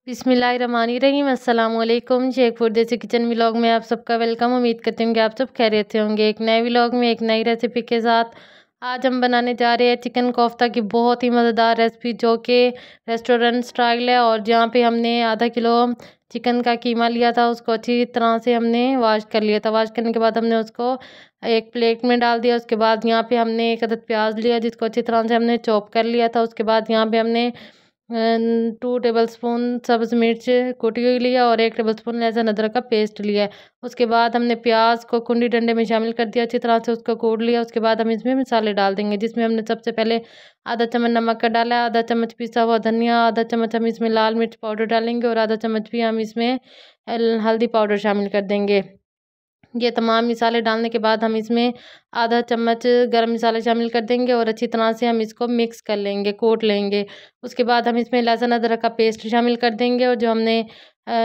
बिस्मिल्लाहिर्रहमानिर्रहीम। अस्सलामुअलैकुम। शेख फूड देसी किचन व्लॉग में आप सबका वेलकम। उम्मीद करती हूँ कि आप सब खैरियत से होंगे। एक नए व्लॉग में एक नई रेसिपी के साथ आज हम बनाने जा रहे हैं चिकन कोफ्ता की बहुत ही मज़ेदार रेसिपी, जो कि रेस्टोरेंट स्टाइल है। और जहाँ पे हमने आधा किलो चिकन का कीमा लिया था, उसको अच्छी तरह से हमने वॉश कर लिया था। वॉश करने के बाद हमने उसको एक प्लेट में डाल दिया। उसके बाद यहाँ पे हमने एक अदद प्याज लिया, जिसको अच्छी तरह से हमने चॉप कर लिया था। उसके बाद यहाँ पे हमने 2 टेबलस्पून सब्ज़ मिर्च कुटी हुई लिया और 1 टेबलस्पून लहसुन अदरक का पेस्ट लिया है। उसके बाद हमने प्याज को कुंडी डंडे में शामिल कर दिया, अच्छी तरह से उसको कूट लिया। उसके बाद हम इसमें मसाले डाल देंगे, जिसमें हमने सबसे पहले आधा चम्मच नमक का डाला, आधा चम्मच पिसा हुआ धनिया, आधा चम्मच हम इसमें लाल मिर्च पाउडर डालेंगे और आधा चम्मच भी हम इसमें हल्दी पाउडर शामिल कर देंगे। ये तमाम मसाले डालने के बाद हम इसमें आधा चम्मच गरम मसाला शामिल कर देंगे और अच्छी तरह से हम इसको मिक्स कर लेंगे, कोट लेंगे। उसके बाद हम इसमें लहसुन अदरक का पेस्ट शामिल कर देंगे और जो हमने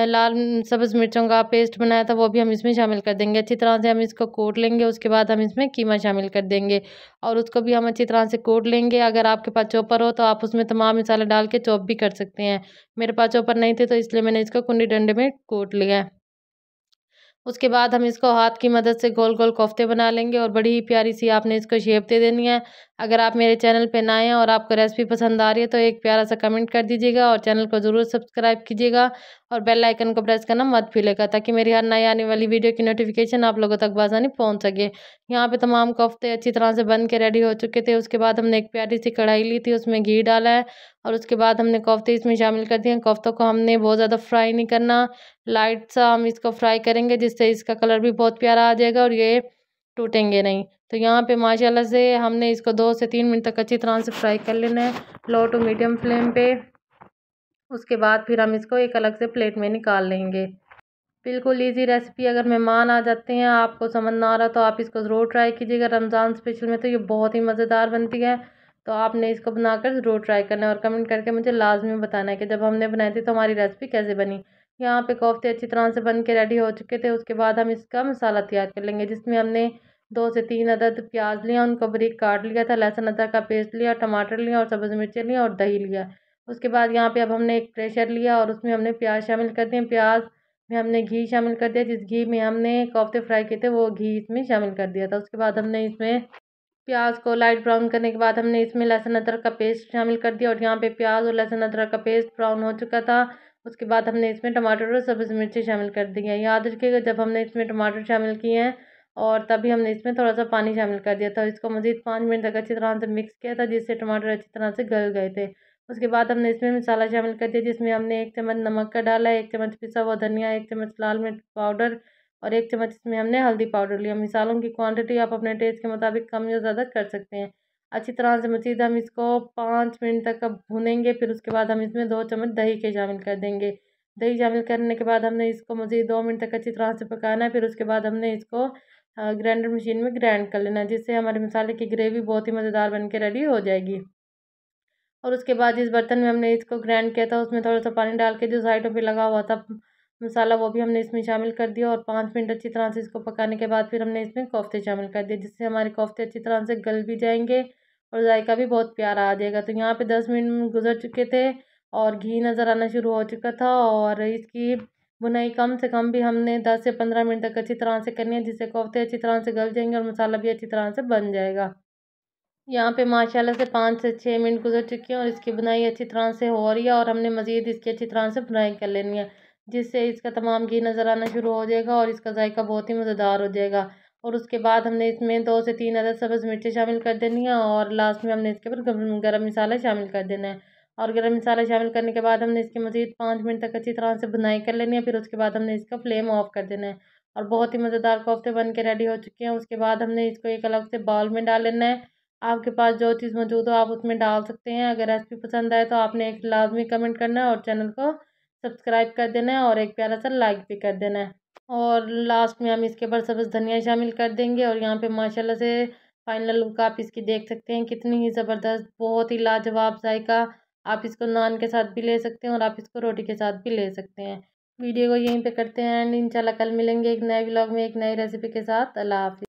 लाल सब्ज़ मिर्चों का पेस्ट बनाया था, वो भी हम इसमें शामिल कर देंगे। अच्छी तरह से हम इसको कोट लेंगे। उसके बाद हम इसमें कीमा शामिल कर देंगे और उसको भी हम अच्छी तरह से कोट लेंगे। अगर आपके पास चॉपर हो तो आप उसमें तमाम मसाले डाल के चॉप भी कर सकते हैं। मेरे पास चॉपर नहीं थे, तो इसलिए मैंने इसको कुंडी डंडे में कोट लिया है। उसके बाद हम इसको हाथ की मदद से गोल गोल कोफ्ते बना लेंगे और बड़ी ही प्यारी सी आपने इसको शेप दे देनी है। अगर आप मेरे चैनल पे नए हैं और आपको रेसिपी पसंद आ रही है, तो एक प्यारा सा कमेंट कर दीजिएगा और चैनल को ज़रूर सब्सक्राइब कीजिएगा और बेल आइकन को प्रेस करना मत भूलिएगा, ताकि मेरी हर नई आने वाली वीडियो की नोटिफिकेशन आप लोगों तक बआसानी पहुँच सके। यहाँ पे तमाम कोफ्ते अच्छी तरह से बन के रेडी हो चुके थे। उसके बाद हमने एक प्यारी सी कढ़ाई ली थी, उसमें घी डाला है और उसके बाद हमने कोफ्ते इसमें शामिल कर दिए। कोफ्तों को हमने बहुत ज़्यादा फ्राई नहीं करना, लाइट सा हम इसको फ्राई करेंगे, जिससे इसका कलर भी बहुत प्यारा आ जाएगा और ये टूटेंगे नहीं। तो यहाँ पे माशाल्लाह से हमने इसको 2 से 3 मिनट तक अच्छी तरह से फ्राई कर लेना है, लो टू मीडियम फ्लेम पे। उसके बाद फिर हम इसको एक अलग से प्लेट में निकाल लेंगे। बिल्कुल ईजी रेसिपी। अगर मेहमान आ जाते हैं, आपको समझ ना आ रहा, तो आप इसको ज़रूर ट्राई कीजिएगा। रमज़ान स्पेशल में तो ये बहुत ही मज़ेदार बनती है, तो आपने इसको बनाकर ज़रूर ट्राई करना है और कमेंट करके मुझे लाजमी बताना है कि जब हमने बनाई थी तो हमारी रेसिपी कैसे बनी। यहाँ पे कोफ्ते अच्छी तरह से बन के रेडी हो चुके थे। उसके बाद हम इसका मसाला तैयार कर लेंगे, जिसमें हमने 2 से 3 अदद प्याज लिया, उनको बारीक काट लिया था, लहसुन अदरक का पेस्ट लिया, टमाटर लिया और सब्ज़ मिर्चें लिया और दही लिया। उसके बाद यहाँ पे अब हमने एक प्रेशर लिया और उसमें हमने प्याज शामिल कर दिए। प्याज में हमने घी शामिल कर दिया, जिस घी में हमने कोफ्ते फ्राई किए थे वो घी इसमें शामिल कर दिया था। उसके बाद हमने इसमें प्याज को लाइट ब्राउन करने के बाद हमने इसमें लहसुन अदरक का पेस्ट शामिल कर दिया और यहाँ पे प्याज और लहसुन अदरक का पेस्ट ब्राउन हो चुका था। उसके बाद हमने इसमें टमाटर और सब्ज़ मिर्ची शामिल कर दी हैं। याद रखिएगा, जब हमने इसमें टमाटर शामिल किए हैं और तभी हमने इसमें थोड़ा सा पानी शामिल कर दिया था। इसको मज़ीद 5 मिनट तक अच्छी तरह से मिक्स किया था, जिससे टमाटर अच्छी तरह से गल गए थे। उसके बाद हमने इसमें मसाला शामिल कर दिया, जिसमें हमने 1 चम्मच नमक का डाला, 1 चम्मच पिसा हुआ धनिया, 1 चम्मच लाल मिर्च पाउडर और 1 चम्मच इसमें हमने हल्दी पाउडर लिया। मसालों की क्वांटिटी आप अपने टेस्ट के मुताबिक कम या ज़्यादा कर सकते हैं। अच्छी तरह से मज़ीद हम इसको 5 मिनट तक अब भूनेंगे। फिर उसके बाद हम इसमें 2 चम्मच दही के शामिल कर देंगे। दही शामिल करने के बाद हमने इसको मज़ीद 2 मिनट तक अच्छी तरह से पकाना है। फिर उसके बाद हमने इसको ग्राइंडर मशीन में ग्राइंड कर लेना है, जिससे हमारे मसाले की ग्रेवी बहुत ही मज़ेदार बन के रेडी हो जाएगी। और उसके बाद जिस बर्तन में हमने इसको ग्राइंड किया था, उसमें थोड़ा सा पानी डाल के जो साइडों पे लगा हुआ था मसाला, वो भी हमने इसमें शामिल कर दिया और 5 मिनट अच्छी तरह से इसको पकाने के बाद फिर हमने इसमें कोफ्ते शामिल कर दिए, जिससे हमारे कोफ्ते अच्छी तरह से गल भी जाएंगे और जायका भी बहुत प्यारा आ जाएगा। तो यहाँ पे 10 मिनट गुजर चुके थे और घी नज़र आना शुरू हो चुका था और इसकी बुनाई कम से कम भी हमने 10 से 15 मिनट तक अच्छी तरह से करनी है, जिससे कोफ्ते अच्छी तरह से गल जाएंगे और मसाला भी अच्छी तरह से बन जाएगा। यहाँ पे माशाल्लाह से 5 से 6 मिनट गुजर चुके हैं और इसकी बुनाई अच्छी तरह से हो रही है और हमने मज़ीद इसकी अच्छी तरह से बुनाई कर लेनी है, जिससे इसका तमाम घी नज़र आना शुरू हो जाएगा और इसका जायका बहुत ही मज़ेदार हो जाएगा। और उसके बाद हमने इसमें 2 से 3 अदद सब्ज़ मिर्ची शामिल कर देनी है और लास्ट में हमने इसके ऊपर गरम मसाला शामिल कर देना है। और गरम मसाला शामिल करने के बाद हमने इसकी मज़ीद 5 मिनट तक अच्छी तरह से बुनाई कर लेनी है। फिर उसके बाद हमने इसका फ्लेम ऑफ कर देना है और बहुत ही मज़ेदार कोफ्ते बन के रेडी हो चुके हैं। उसके बाद हमने इसको एक अलग से बाउल में डाल लेना है। आपके पास जो चीज़ मौजूद हो आप उसमें डाल सकते हैं। अगर रेसिपी पसंद आए तो आपने एक लाजमी कमेंट करना है और चैनल को सब्सक्राइब कर देना है और एक प्यारा सा लाइक भी कर देना है। और लास्ट में हम इसके ऊपर सब्ज़ धनिया शामिल कर देंगे और यहाँ पे माशाल्लाह से फाइनल लुक आप इसकी देख सकते हैं, कितनी ही ज़बरदस्त, बहुत ही लाजवाब जायका। आप इसको नान के साथ भी ले सकते हैं और आप इसको रोटी के साथ भी ले सकते हैं। वीडियो को यहीं पे करते हैं एंड इंशाल्लाह कल मिलेंगे एक नए व्लॉग में एक नई रेसिपी के साथ। अल्लाह हाफ़िज़।